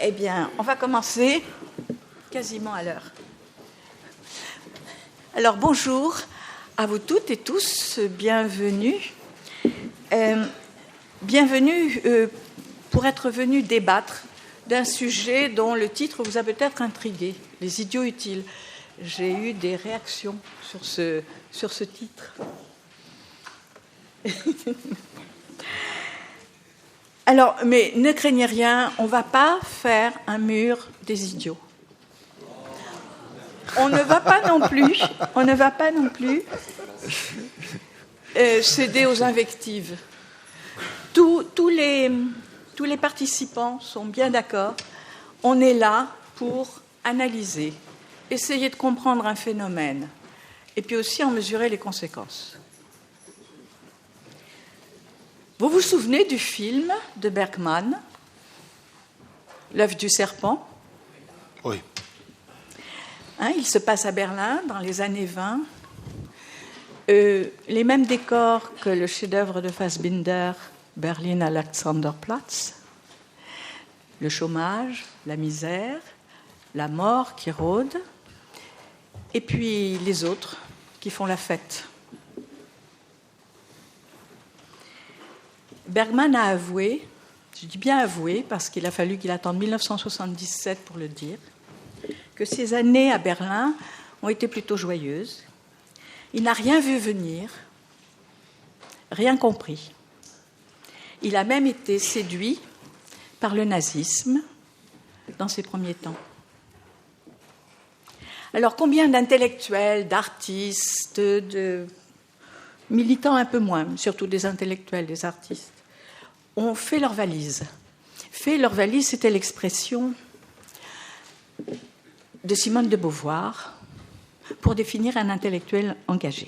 Eh bien, on va commencer quasiment à l'heure. Alors, bonjour à vous toutes et tous, bienvenue. Bienvenue pour être venus débattre d'un sujet dont le titre vous a peut-être intrigué, les idiots utiles. J'ai eu des réactions sur ce titre. Alors, mais ne craignez rien, on ne va pas faire un mur des idiots. On ne va pas non plus céder aux invectives. Tous les participants sont bien d'accord. On est là pour analyser, essayer de comprendre un phénomène et puis aussi en mesurer les conséquences. Vous vous souvenez du film de Bergman, L'œuf du serpent ? Oui. Il se passe à Berlin dans les années 20. Les mêmes décors que le chef-d'œuvre de Fassbinder, Berlin Alexanderplatz. Le chômage, la misère, la mort qui rôde, et puis les autres qui font la fête. Bergman a avoué, je dis bien avoué parce qu'il a fallu qu'il attende 1977 pour le dire, que ces années à Berlin ont été plutôt joyeuses. Il n'a rien vu venir, rien compris. Il a même été séduit par le nazisme dans ses premiers temps. Alors combien d'intellectuels, d'artistes, de militants un peu moins, surtout des intellectuels, des artistes, ont fait leur valise. Fait leur valise, c'était l'expression de Simone de Beauvoir pour définir un intellectuel engagé.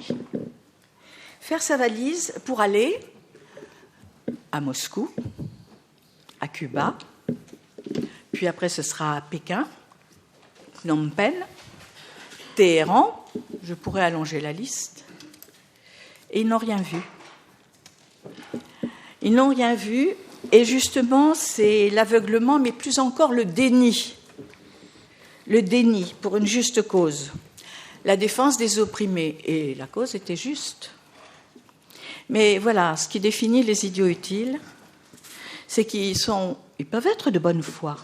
Faire sa valise pour aller à Moscou, à Cuba, puis après ce sera à Pékin, Phnom Penh, Téhéran, je pourrais allonger la liste, et ils n'ont rien vu. Ils n'ont rien vu, et justement, c'est l'aveuglement, mais plus encore le déni. Le déni pour une juste cause. La défense des opprimés. Et la cause était juste. Mais voilà, ce qui définit les idiots utiles, c'est ils peuvent être de bonne foi.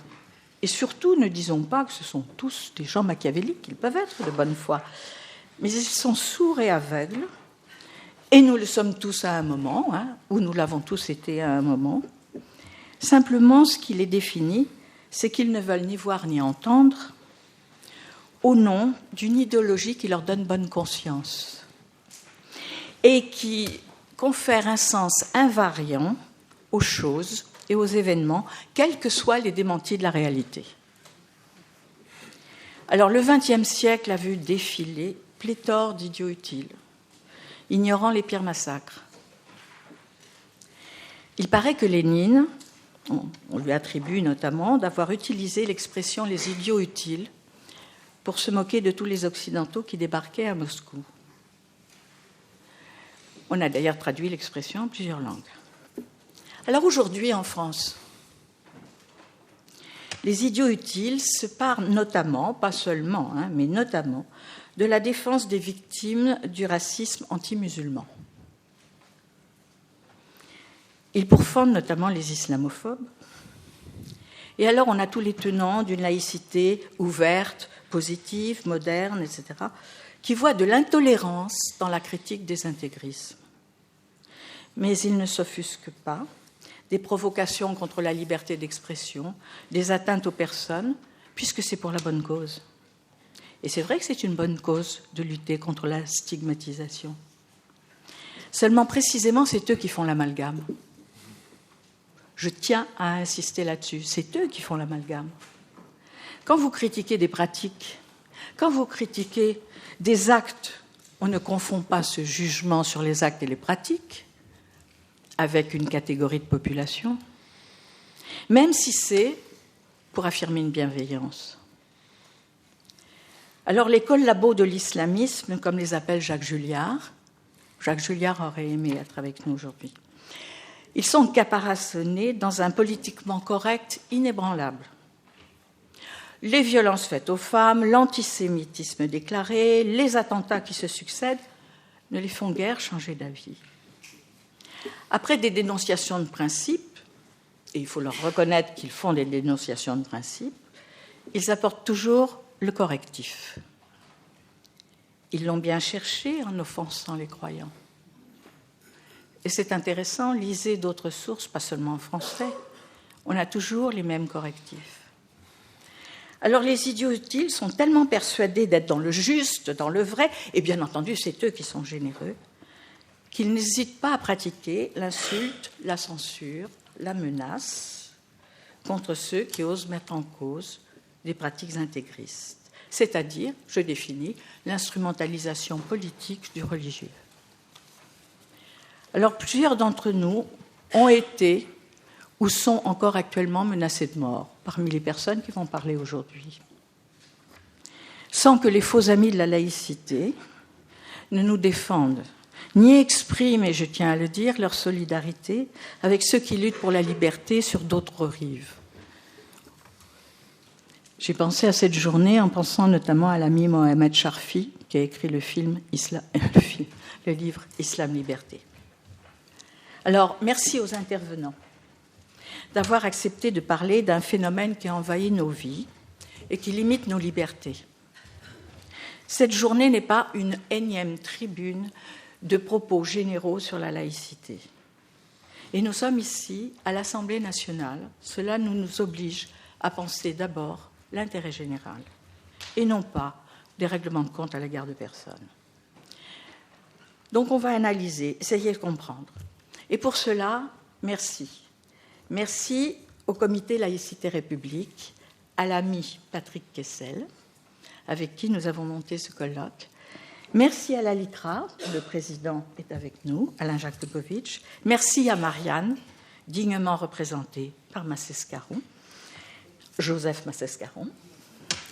Et surtout, ne disons pas que ce sont tous des gens machiavéliques, ils peuvent être de bonne foi. Mais ils sont sourds et aveugles. Et nous le sommes tous à un moment, ou nous l'avons tous été à un moment. Simplement, ce qui les définit, c'est qu'ils ne veulent ni voir ni entendre au nom d'une idéologie qui leur donne bonne conscience et qui confère un sens invariant aux choses et aux événements, quels que soient les démentis de la réalité. Alors, le XXe siècle a vu défiler pléthore d'idiots utiles, ignorant les pires massacres. Il paraît que Lénine, on lui attribue notamment d'avoir utilisé l'expression « les idiots utiles » pour se moquer de tous les Occidentaux qui débarquaient à Moscou. On a d'ailleurs traduit l'expression en plusieurs langues. Alors aujourd'hui, en France, les idiots utiles se parlent notamment, pas seulement, mais notamment, de la défense des victimes du racisme anti-musulman. Ils pourfendent notamment les islamophobes. Et alors, on a tous les tenants d'une laïcité ouverte, positive, moderne, etc., qui voient de l'intolérance dans la critique des intégrismes. Mais ils ne s'offusquent pas des provocations contre la liberté d'expression, des atteintes aux personnes, puisque c'est pour la bonne cause. Et c'est vrai que c'est une bonne cause de lutter contre la stigmatisation. Seulement, précisément, c'est eux qui font l'amalgame. Je tiens à insister là-dessus. C'est eux qui font l'amalgame. Quand vous critiquez des pratiques, quand vous critiquez des actes, on ne confond pas ce jugement sur les actes et les pratiques avec une catégorie de population, même si c'est pour affirmer une bienveillance. Alors les collabos de l'islamisme, comme les appelle Jacques Julliard aurait aimé être avec nous aujourd'hui, ils sont caparaçonnés dans un politiquement correct inébranlable. les violences faites aux femmes, l'antisémitisme déclaré, les attentats qui se succèdent, ne les font guère changer d'avis. Après des dénonciations de principe, et il faut leur reconnaître qu'ils font des dénonciations de principe, ils apportent toujours le correctif. Ils l'ont bien cherché en offensant les croyants. Et c'est intéressant, lisez d'autres sources, pas seulement en français, on a toujours les mêmes correctifs. Alors les idiots utiles sont tellement persuadés d'être dans le juste, dans le vrai, et bien entendu c'est eux qui sont généreux, qu'ils n'hésitent pas à pratiquer l'insulte, la censure, la menace contre ceux qui osent mettre en cause des pratiques intégristes, c'est-à-dire, je définis, l'instrumentalisation politique du religieux. Alors plusieurs d'entre nous ont été ou sont encore actuellement menacés de mort parmi les personnes qui vont parler aujourd'hui, sans que les faux amis de la laïcité ne nous défendent, ni expriment, et je tiens à le dire, leur solidarité avec ceux qui luttent pour la liberté sur d'autres rives. J'ai pensé à cette journée en pensant notamment à l'ami Mohamed Charfi, qui a écrit le livre Islam-Liberté. Alors, merci aux intervenants d'avoir accepté de parler d'un phénomène qui envahit nos vies et qui limite nos libertés. Cette journée n'est pas une énième tribune de propos généraux sur la laïcité. Et nous sommes ici, à l'Assemblée nationale. Cela nous oblige à penser d'abord l'intérêt général et non pas des règlements de compte à l'égard de personnes. Donc on va analyser, essayer de comprendre. Et pour cela, merci. Merci au comité Laïcité République, à l'ami Patrick Kessel, avec qui nous avons monté ce colloque. Merci à la LICRA, le président est avec nous, Alain-Jacques Leibovitch. Merci à Marianne, dignement représentée par Massescaron, Joseph Massescaron.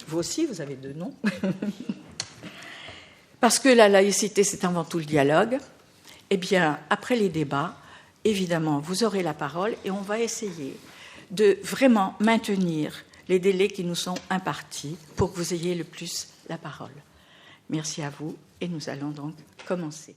Vous aussi, vous avez 2 noms. Parce que la laïcité, c'est avant tout le dialogue. Eh bien, après les débats, évidemment, vous aurez la parole et on va essayer de vraiment maintenir les délais qui nous sont impartis pour que vous ayez le plus la parole. Merci à vous et nous allons donc commencer.